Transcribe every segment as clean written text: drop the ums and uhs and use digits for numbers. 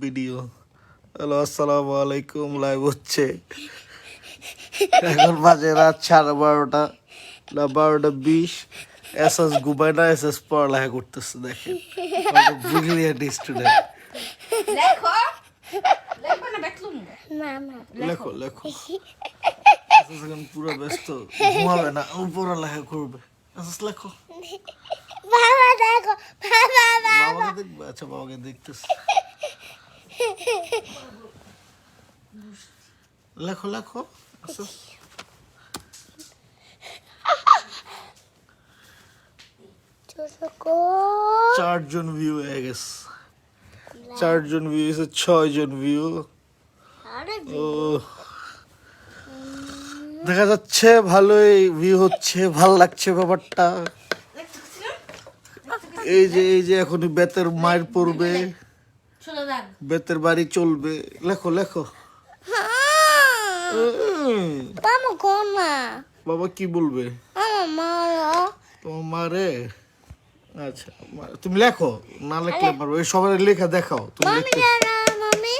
Video. Hello, আসসালামু আলাইকুম। Live হচ্ছে, এখন বাজে রাত 12:30 না 12:20। এসএস ঘুমায় না, এসএস পড়ালেখা করতেছে। দেখেন ব্রিলিয়ান্ট স্টুডেন্ট। লেখো লেখো। এসএস এখন পুরো ব্যস্ত, ঘুমাবে না, ও পড়ালেখা করবে। এসএস লেখো। বাবা দেখো, বাবা বাবাকে দেখবে? আচ্ছা, বাবাকে দেখতেছে। লেখো লেখো। এসএস চুসকো 4 জন ভিউ হয়ে গেছে। 4 জন ভিউ হয়েছে, 6 জন ভিউ। আরে ও, দেখা যাচ্ছে ভালোই ভিউ হচ্ছে, ভাল লাগছে ব্যাপারটা। এই যে এখনই বেতের মায়ের পড়বে, বেতের বাড়ি চলবে। লেখো লেখো। মামা কোন না বাবা কি বলবে? মামা তোমার মারে? আচ্ছা, তুমি লেখো, না লেখলে পারবো। এই সবার লেখা দেখাও তুমি। মামি লিখতে মামি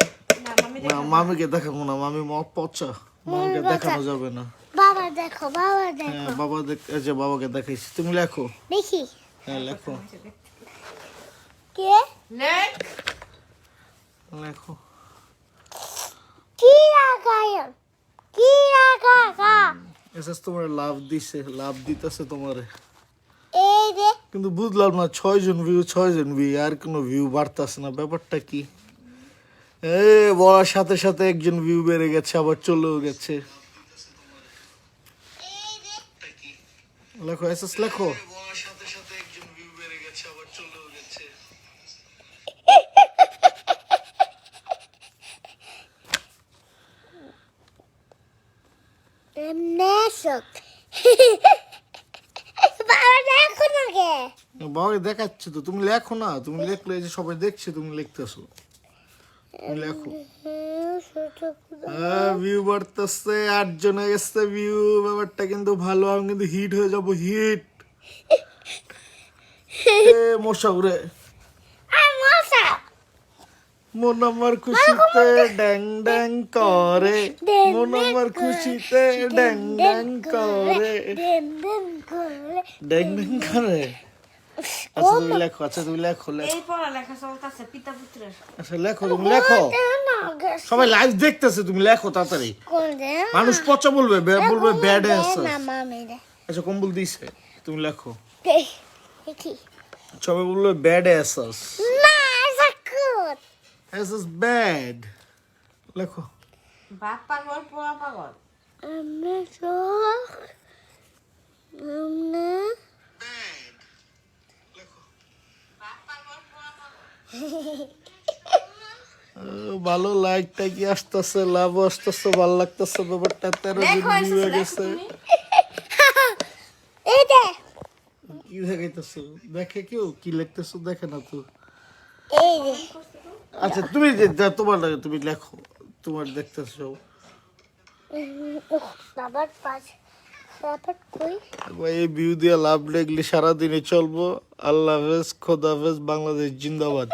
না, মামিকে দেখাবো না, মামি মত পচা, মামিকে দেখানো যাবে না। বাবা দেখো, বাবা হ্যাঁ, দেখো, বাবা এই যে বাবাকে দেখাইছি। তুমি লেখো। দেখি হ্যাঁ লেখো কে লেখো। কি লাগায়, কি লাগা এসএস তোমার লাভ দিছে, লাভ দিতেছে তোমারে, এই রে কিন্তু বুঝলাম না। 6 জন ভিউ, 6 জন ভিউ, আর কোনো ভিউ বাড়তাছে না। ব্যাপারটা কি? বলার সাথে সাথে একজন ভিউ বেড়ে গেছে, আবার চলেও গেছে। লেখো এসএস লেখো। নেশক বাবা দেখো না কে বাবাকে দেখাচ্ছে তো, তুমি লেখো না। তুমি লেখলে এই যে সবাই দেখছে তুমি লিখতেছো। তুমি লেখো। ভিউ বাড়তেছে, 8 জন হয়ে গেছে ভিউ। ব্যাপারটা কিন্তু ভালো, আমি কিন্তু হিট হয়ে যাবো, হিট। মশা উড়ে, মশা মন আমার খুশিতে ড্যাং ড্যাং করে, মন আমার খুশিতে ড্যাং ড্যাং করে, দেন দেন করে ড্যাং ড্যাং করে। আচ্ছা তুমি লেখো, আচ্ছা তুমি লেখো, লেখো। এই পড়ালেখা চলতেছে পিতা পুত্রের। আচ্ছা লেখো, তুমি লেখো। সবাই লাইভ দেখতেছে, তুমি লেখো তাড়াতাড়ি। মানুষ পচা বলবে, বলবে ব্যাড আছে। না মামি রে আচ্ছা কম্বল দিছে, তুমি লেখো। দেখি সবাই বলবে ব্যাড অ্যাসাস, না সাকুত অ্যাসাস ব্যাড। লেখো। বাপ পাগল পোড়া পাগল। আমরা তো আমরা ভালো লাইকটা কি আসতেছে, লাভ আসতেছে, ভালো লাগতেছে ব্যাপারটা। 13 জন ভিউ হয়ে গেছে। এই দে কি দেখাইতেছো? দেখে কেউ কি লিখতেছো? দেখে না তো। এই দে আচ্ছা তুমি তোমার লাগে, তুমি লেখো, তোমার দেখতেছো। বাবার পাঁচ বাবার কই এই ভিউ দিয়ে লাভ লেগলে সারাদিনই চলবো। আল্লাহ হাফেজ, খোদা হাফেজ, বাংলাদেশ জিন্দাবাদ।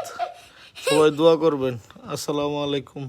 সবাই দোয়া করবেন। আসসালামু আলাইকুম।